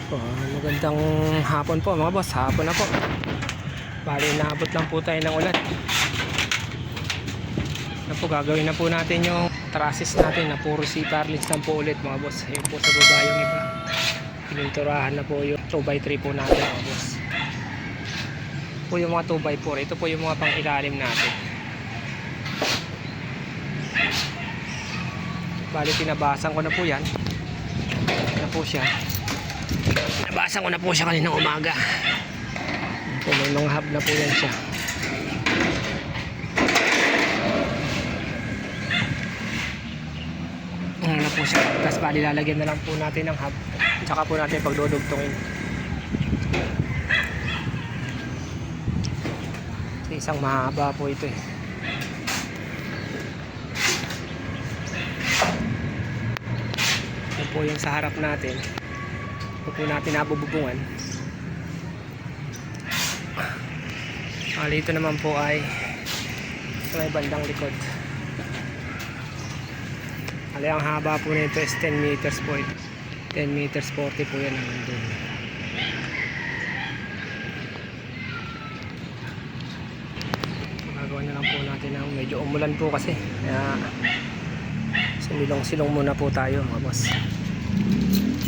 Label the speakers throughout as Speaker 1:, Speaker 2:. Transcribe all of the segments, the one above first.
Speaker 1: Magandang hapon po mga boss, hapon na po. Bali naabot lang po tayo ng ulan. Na po, gagawin na po natin yung trusses natin na puro C-parlins lang po ulit mga boss. Ayun po sa baba yung iba, pininturahan na po yung 2x3 po natin mga boss. Po yung mga 2x4, ito po yung mga pang ilalim natin. Bali pinabasan ko na po yan. Na po siya. Nabasa ko na po siya kaninang umaga. Po, may mga hub na po yan siya. Ano na po siya. Tapos bali lalagyan na lang po natin ng hub. Tsaka po natin pagdudugtungin. Isang mahaba po ito eh. Ito po yung sa harap natin. Po natin nabububungan. Dito naman po ay sa may bandang likod. Ang haba po nito is 10 meters po ito. 10 meters 40 po yan naman doon. Magagawa na lang po natin ng medyo umulan po kasi. Kaya sumilong-silong muna po tayo mga boss.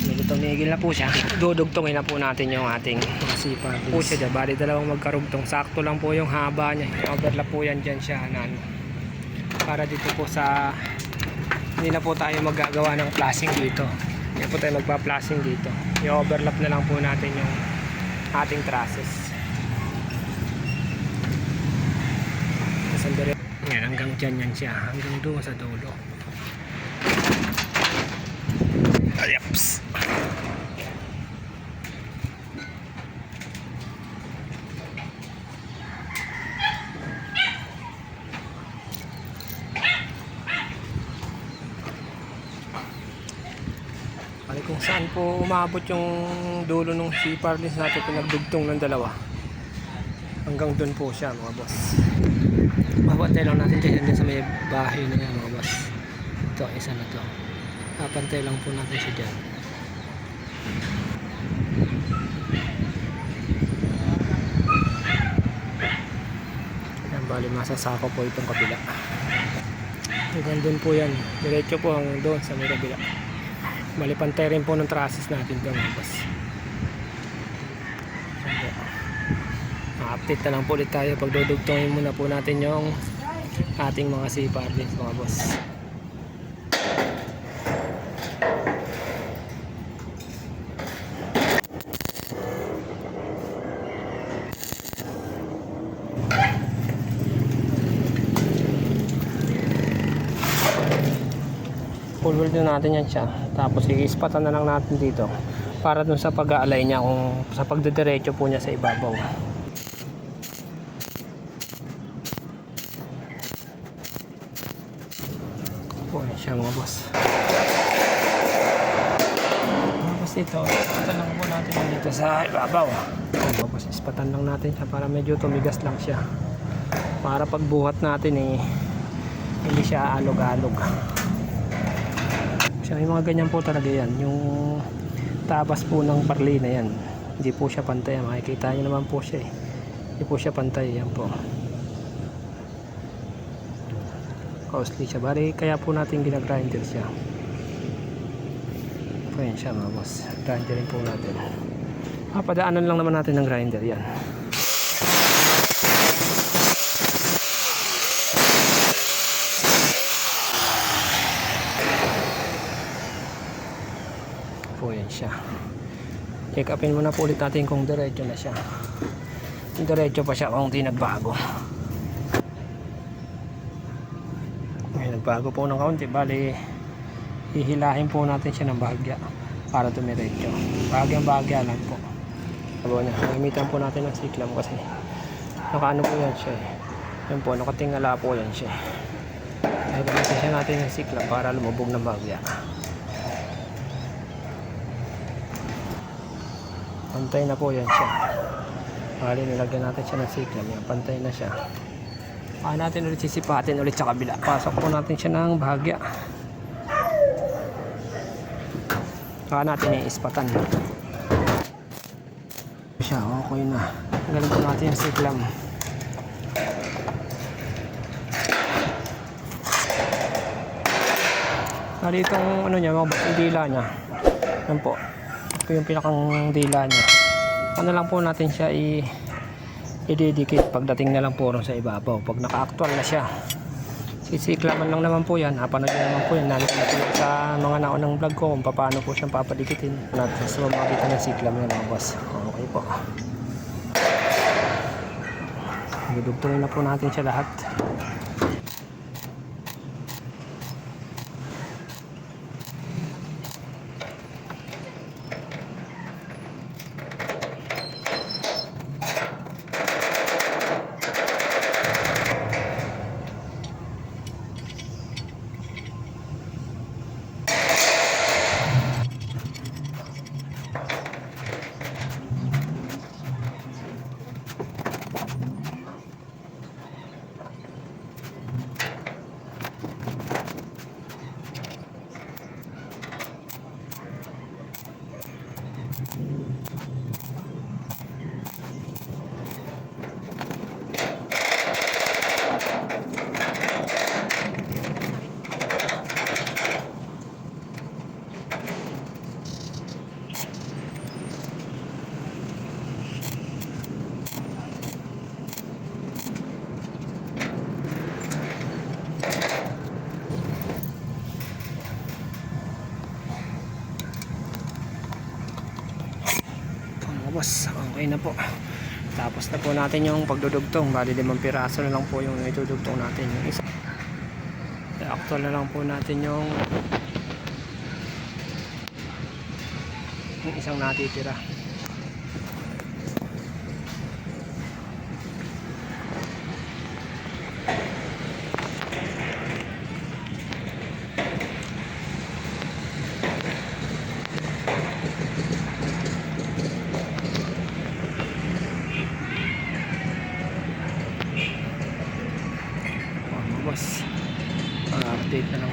Speaker 1: Medyo tumigil na po siya. Dudugtongin na po natin yung ating sipa po siya dyan. Bali dalawang magkarugtong. Sakto lang po yung haba niya. I-overlap po yan dyan siya na, para dito po sa hindi na po tayo magagawa ng flashing dito. Hindi po tayo magpa-flashing dito. I-overlap na lang po natin yung ating trusses. Yan, hanggang dyan yan siya. Hanggang doon sa dulo. Ayaps. Kung saan po umabot yung dulo ng C-parlins natin, pinagdugtong ng dalawa. Hanggang doon po siya mga boss. Mapantay lang natin dyan sa may bahay na yan mga boss. Ito, isa na to. Mapantay lang po natin siya dyan. Yan, bali masasako po itong kabila. Hanggang doon po yan. Diretso po hanggang doon sa may kabila. Malipantay rin po ng trusses natin doon mga boss. Update na lang po ulit tayo pag dudugtongin muna po natin yung ating mga C-parlins mga boss. Full weld na natin yan siya. Tapos i-ispatan na lang natin dito para dun sa pag-aalay niya, kung sa pagdediretso po niya sa ibabaw. Po yan siya mga boss. Tapos dito, ispatan lang po natin dito sa ibabaw. Tapos ispatan lang natin siya para medyo tumigas lang siya. Para pagbuhat natin hindi siya alog-alog. May mga ganyan po talaga yan, yung tabas po ng parli na yan, hindi po siya pantay. Makikita nyo naman po siya hindi po siya pantay. Yan po, costly siya. Bali kaya po natin ginagrinder siya. Po yan siya mga boss, grinderin po natin. Padaanan lang naman natin ng grinder yan. Po yan siya. Check upin muna po ulit natin kung diretso na siya. Diretso pa siya kung di nagbago. Ngayon nagbago po ng kaunti. Bali hihilahin po natin siya ng bahagya para tumiretso. Bahagyang-bahagya lang po. Sabaw niya. Gamitan po natin ng siklam kasi nakaano po yan siya. Yan po, nakatingala po yan siya. Kaya gamitin siya natin ng siklam para lumubog ng bahagya. Pantay na po yan siya. Bali nilagyan natin siya ng siklam. Yan, pantay na siya. Natin ulit sisipatin ulit sa kabila. Pasok po natin siya ng bahagya. Saka natin iispatan. siya, okay na. Galing po natin yung siklam. Dito yung ano niya, yung dila niya. Yan po. Ito yung pinakang dila niya. Ano lang po natin siya i-dedicate pagdating na lang po ron sa ibabaw. Pag naka-actual na siya, sisiklaman lang naman po yan. Napanood nyo naman po yan. Nandito na po sa mga naunang vlog ko kung paano po siyang papadikitin. Natin sa makikita ng siklam na mga boss. Okay po. Dudugtungin na po natin siya lahat. Boss, okay na po. Tapos na po natin yung pagdudugtong. Bali 5 piraso na lang po yung itudugtong natin. Yung isa, actual na lang po natin yung isang natitira. Boss, update na lang